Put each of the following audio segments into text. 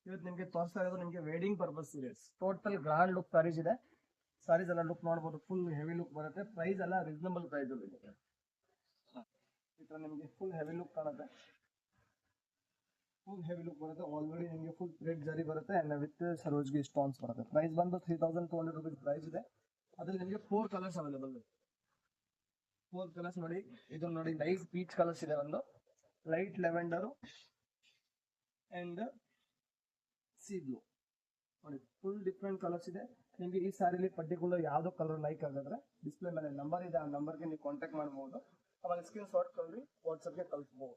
ಇವತ್ತು ನಿಮಗೆ ತೋರಿಸ್ತಾ ಇರೋದು ನಿಮಗೆ ವೆಡ್ಡಿಂಗ್ ಪರ್ಪಸ್ ಇದೆ. ಟೋಟಲ್ ಗ್ರಾಂಡ್ ಲುಕ್ ಸಾರೀಸ್ ಇದೆ. ಸಾರೀಸ್ ಎಲ್ಲ ಲುಕ್ ನೋಡಬಹುದು, ಫುಲ್ ಹೆವಿ ಲುಕ್ ಬರುತ್ತೆ. ಪ್ರೈಸ್ ಎಲ್ಲ ರೀಸನಬಲ್ ಪ್ರೈಸ್ ಅಲ್ಲಿ ಇದೆ. ಈ ತರ ನಿಮಗೆ ಫುಲ್ ಹೆವಿ ಲುಕ್ ಕಾಣುತ್ತೆ. ಫುಲ್ ಹೆವಿ ಲುಕ್ ಬರುತ್ತೆ. ಆಲ್ರೆಡಿ ನಿಮಗೆ ಫುಲ್ ಥ್ರೆಡ್ ಜರಿ ಬರುತ್ತೆ ಅಂಡ್ ವಿತ್ ಸರೋಜ್ಗಿ ಸ್ಟೋನ್ಸ್ ಬರುತ್ತೆ. ಪ್ರೈಸ್ ಬಂದು 3200 rupees ಪ್ರೈಸ್ ಇದೆ. ಅದ್ರಲ್ಲಿ ನಿಮಗೆ 4 ಕಲರ್ಸ್ ಅವೈಲೇಬಲ್ ಇದೆ. 4 ಕಲರ್ಸ್ ನೋಡಿ. ಇದು ನೋಡಿ ಲೈಟ್ ಪೀಚ್ ಕಲರ್ಸ್ ಇದೆ, ಒಂದು light lavender and C blue ನೋಡಿ. ಫುಲ್ ಡಿಫ್ರೆಂಟ್ ಕಲರ್ಸ್ ಇದೆ. ನಿಮಗೆ ಈ ಸಾರಿಲಿ ಪರ್ಟಿಕ್ಯುಲರ್ ಯಾವ್ದೋ ಕಲರ್ ಲೈಕ್ ಆಗಿದ್ರೆ ಡಿಸ್ಪ್ಲೇ ಮೇಲೆ ನಂಬರ್ ಇದೆ, ಆ ನಂಬರ್ಗೆ ನೀವು ಕಾಂಟ್ಯಾಕ್ಟ್ ಮಾಡಬಹುದು. ಅವಾಗ ಸ್ಕ್ರೀನ್ ಶಾಟ್ ಕಳ್ರಿ ವಾಟ್ಸಪ್ಗೆ ಕಳಿಸಬಹುದು.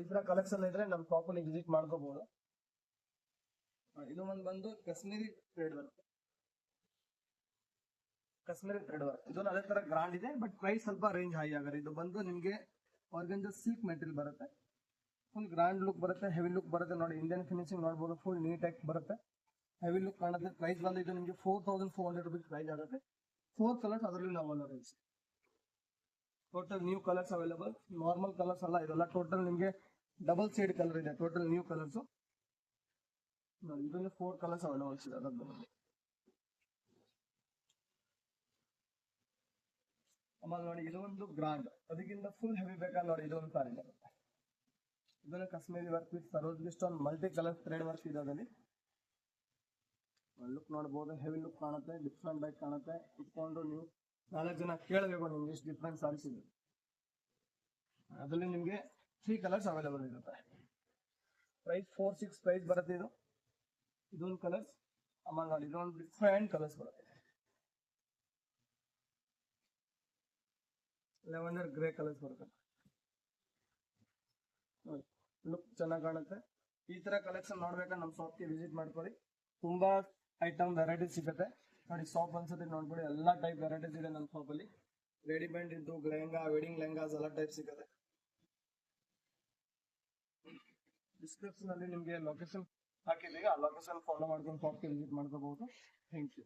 ಈ ತರ ಕಲೆಕ್ಷನ್ ಇದ್ರೆ ನಮ್ಮ ಶಾಪಲ್ಲಿ ವಿಸಿಟ್ ಮಾಡ್ಕೋಬಹುದು. ಇದು ಒಂದು ಬಂದು Kashmiri thread work. Kashmiri thread work ಇದು ಅದೇ ತರ ಗ್ರಾಂಡ್ ಇದೆ, ಬಟ್ ಪ್ರೈಸ್ ಸ್ವಲ್ಪ ರೇಂಜ್ ಹೈ ಆಗುತ್ತೆ. ಇದು ಬಂದು ನಿಮಗೆ ಆರ್ಗಂಜಾ ಸಿಲ್ಕ್ ಮೆಟೀರಿಯಲ್ ಬರುತ್ತೆ. ಫುಲ್ ಗ್ರಾಂಡ್ ಲುಕ್ ಬರುತ್ತೆ, ಹೆವಿ ಲುಕ್ ಬರುತ್ತೆ. ನೋಡಿ ಇಂಡಿಯನ್ ಫಿನಿಶಿಂಗ್ ನೋಡಬಹುದು, ಫುಲ್ ನೀಟಾಗಿ ಬರುತ್ತೆ, ಹೆವಿ ಲುಕ್ ಕಾಣುತ್ತೆ. ಪ್ರೈಸ್ ಬಂದು ಇದು ನಿಮಗೆ 4400 rupees ಪ್ರೈಸ್ ಆಗುತ್ತೆ. 4 ಕಲರ್ಸ್ ಅದರಲ್ಲಿ available. Total new colours available, normal colours ಅಲ್ಲ ಇದೆಲ್ಲ. ಟೋಟಲ್ ನಿಮಗೆ ಡಬಲ್ ಶೇಡ್ ಕಲರ್ ಇದೆ. ಟೋಟಲ್ ನ್ಯೂ ಕಲರ್ಸ್ ಇದರಲ್ಲಿ 4 ಕಲರ್ಸ್ ಅವೈಲೇಬಲ್ಸ್ ಇದೆ. ಆಮೇಲೆ ನೋಡಿ ಇದು ಒಂದು ಗ್ರಾಂಡ್, ಅದಕ್ಕಿಂತ ಫುಲ್ ಹೆವಿ ಬೇಕಾದ್ರೆ ನೋಡಿ ಇದು ಒಂದು ಸಾರಿ ಬರುತ್ತೆ. ಇದನ್ನು ಕಾಶ್ಮೀರಿ ವರ್ಕ್ ವಿತ್ ಸರೋಜ್ಗಿ stone multi colour thread work ಇದೆ. ಅದರಲ್ಲಿ ಲುಕ್ ನೋಡಬಹುದು, ಹೆವಿ ಲುಕ್ ಕಾಣುತ್ತೆ, ಡಿಫ್ರೆಂಟ್ ಆಗಿ ಕಾಣುತ್ತೆ. ಇಟ್ಕೊಂಡು ನೀವು 4 ಜನ ಕೇಳಬೇಕು ನಿಮ್ಗೆ ಎಷ್ಟು ಡಿಫ್ರೆಂಟ್ ಸಾರೀಸ್ ಇದೆ. ಅದರಲ್ಲಿ ನಿಮಗೆ 3 ಕಲರ್ಸ್ ಅವೈಲೇಬಲ್ ಇರುತ್ತೆ. ಪ್ರೈಸ್ 46 ಪ್ರೈಸ್ ಬರುತ್ತೆ. ಇದೊಂದು ಕಲರ್ಸ್. ಆಮೇಲೆ ನೋಡಿ ಇದೊಂದು ಡಿಫ್ರೆಂಟ್ ಕಲರ್ಸ್ ಬರುತ್ತೆ. ಲೆವೆಂಡರ್ ಗ್ರೇ ಕಲರ್ಸ್ ಬರುತ್ತೆ. ಲುಕ್ ಚೆನ್ನಾಗಿ ಕಾಣುತ್ತೆ. ಈ ತರ ಕಲೆಕ್ಷನ್ ನೋಡ್ಬೇಕಾದ್ರೆ ನಮ್ಮ ಶಾಪ್ಗೆ ವಿಸಿಟ್ ಮಾಡ್ಕೊಳ್ಳಿ. ತುಂಬಾ ಐಟಮ್ ವೆರೈಟೀಸ್ ಸಿಗುತ್ತೆ. ನೋಡಿ ಶಾಪ್ ಒಂದ್ಸತಿ ನೋಡ್ಕೊಳ್ಳಿ, ಎಲ್ಲಾ ಟೈಪ್ ವೆರೈಟೀಸ್ ಇದೆ ನಮ್ಮ ಶಾಪಲ್ಲಿ. ರೆಡಿಮೇಡ್ ಇದ್ದು ಲೆಹಂಗಾ, ವೆಡ್ಡಿಂಗ್ ಲೆಹಂಗಾಸ್ ಎಲ್ಲ ಟೈಪ್ ಸಿಗುತ್ತೆ. ಡಿಸ್ಕ್ರಿಪ್ಷನ್ ಅಲ್ಲಿ ನಿಮಗೆ ಲೊಕೇಶನ್ ಹಾಕಿದ್ದೀವಿ, ಆ ಲೊಕೇಶನ್ ಫಾಲೋ ಮಾಡ್ಕೊಂಡು ಶಾಪ್ಗೆ ವಿಸಿಟ್ ಮಾಡ್ಕೋಬಹುದು. Thank you.